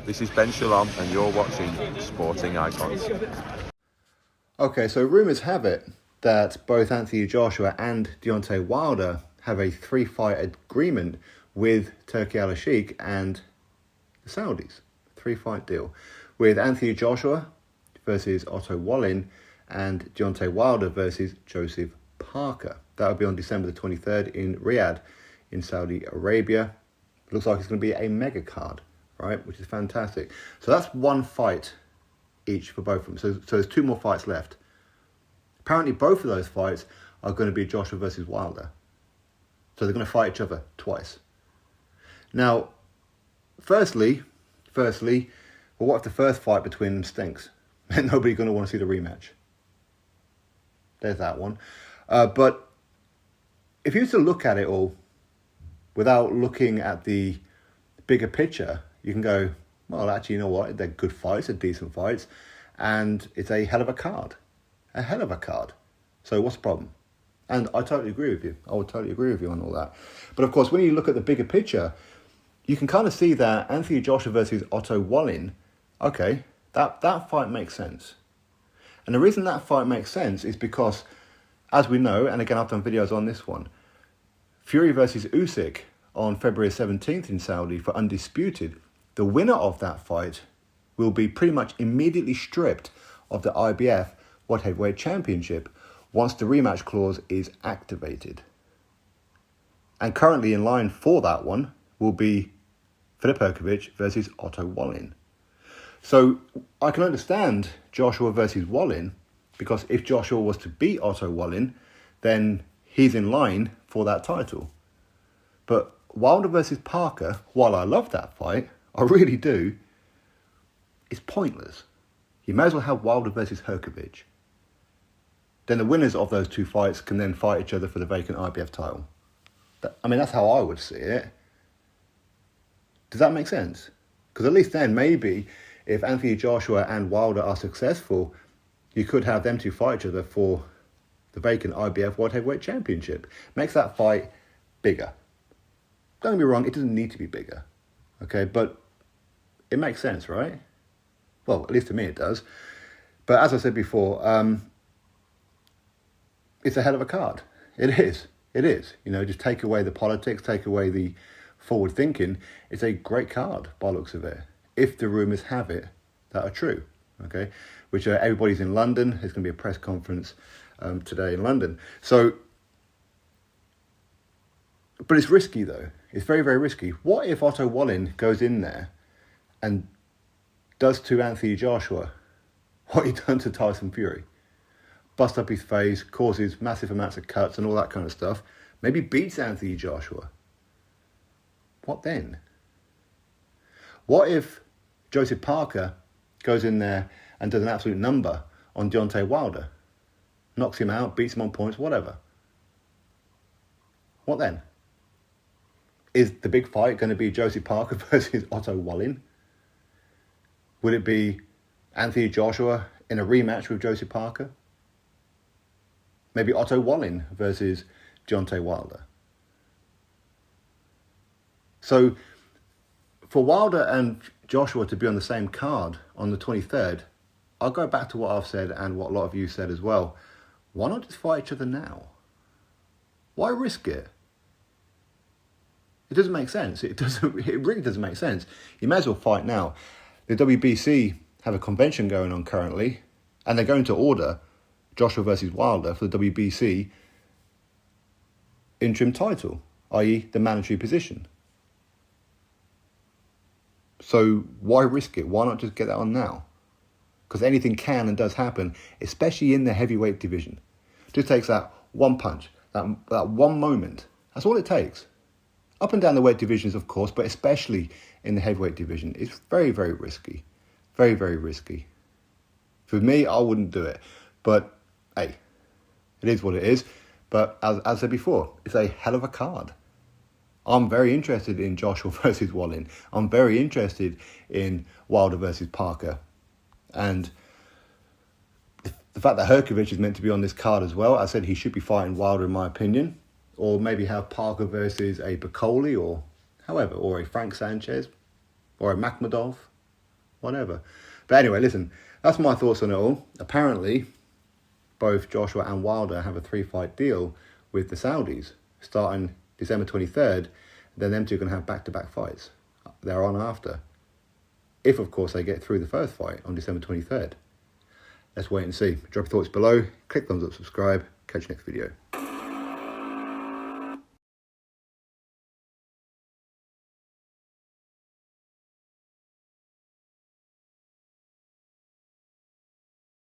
This is Ben Shalom and you're watching Sporting Icons. Okay, so rumours have it that both Anthony Joshua and Deontay Wilder have a 3-fight agreement with Turki Alalshikh and the Saudis. 3-fight deal with Anthony Joshua versus Otto Wallin and Deontay Wilder versus Joseph Parker. That will be on December the 23rd in Riyadh in Saudi Arabia. It looks like it's going to be a mega card, right? Which is fantastic. So that's one fight each for both of them. So there's 2 more fights left. Apparently both of those fights are going to be Joshua versus Wilder. So they're going to fight each other twice. Now, firstly, well, what if the first fight between them stinks? And nobody's going to want to see the rematch. There's that one. But if you were to look at it all without looking at the bigger picture, you can go, well, actually, you know what? They're good fights, they're decent fights, and it's a hell of a card. A hell of a card. So what's the problem? And I totally agree with you. I would totally agree with you on all that. But of course, when you look at the bigger picture, you can kind of see that Anthony Joshua versus Otto Wallin, okay, that fight makes sense. And the reason that fight makes sense is because, as we know, and again, I've done videos on this one, Fury versus Usyk on February 17th in Saudi for Undisputed, the winner of that fight will be pretty much immediately stripped of the IBF World Heavyweight Championship once the rematch clause is activated. And currently in line for that one will be Filip Hrgović versus Otto Wallin. So I can understand Joshua versus Wallin, because if Joshua was to beat Otto Wallin, then he's in line for that title. But Wilder versus Parker, while I love that fight, I really do, it's pointless. You may as well have Wilder versus Hrgović. Then the winners of those 2 fights can then fight each other for the vacant IBF title. That's how I would see it. Does that make sense? Because at least then, maybe, if Anthony Joshua and Wilder are successful, you could have them 2 fight each other for the vacant IBF World Heavyweight Championship. Makes that fight bigger. Don't get me wrong, it doesn't need to be bigger. Okay, but it makes sense, right? Well, at least to me it does. But as I said before, it's a hell of a card. It is. You know, just take away the politics, take away the forward thinking. It's a great card by the looks of it. If the rumours have it that are true, okay? Which everybody's in London. There's going to be a press conference today in London. So, but it's risky though. It's very, very risky. What if Otto Wallin goes in there and does to Anthony Joshua what he done to Tyson Fury? Bust up his face, causes massive amounts of cuts and all that kind of stuff. Maybe beats Anthony Joshua. What then? What if Joseph Parker goes in there and does an absolute number on Deontay Wilder? Knocks him out, beats him on points, whatever. What then? Is the big fight going to be Joseph Parker versus Otto Wallin? Would it be Anthony Joshua in a rematch with Joseph Parker? Maybe Otto Wallin versus Deontay Wilder. So for Wilder and Joshua to be on the same card on the 23rd, I'll go back to what I've said and what a lot of you said as well. Why not just fight each other now? Why risk it? It doesn't make sense. It really doesn't make sense. You may as well fight now. The WBC have a convention going on currently, and they're going to order Joshua versus Wilder for the WBC interim title, i.e. the mandatory position. So why risk it? Why not just get that on now? Because anything can and does happen, especially in the heavyweight division. Just takes that one punch, that one moment. That's all it takes. Up and down the weight divisions, of course, but especially in the heavyweight division. It's very, very risky. Very, very risky. For me, I wouldn't do it. But hey, it is what it is. But as I said before, it's a hell of a card. I'm very interested in Joshua versus Wallin. I'm very interested in Wilder versus Parker. And the fact that Hrgović is meant to be on this card as well, I said he should be fighting Wilder in my opinion. Or maybe have Parker versus a Bacoli or however, or a Frank Sanchez or a Makhmudov. whatever. But anyway, listen, that's my thoughts on it all. Apparently, both Joshua and Wilder have a 3-fight deal with the Saudis starting December 23rd. Then them two are going to have back-to-back fights they're on after. If, of course, they get through the first fight on December 23rd. Let's wait and see. Drop your thoughts below. Click thumbs up, subscribe. Catch you next video.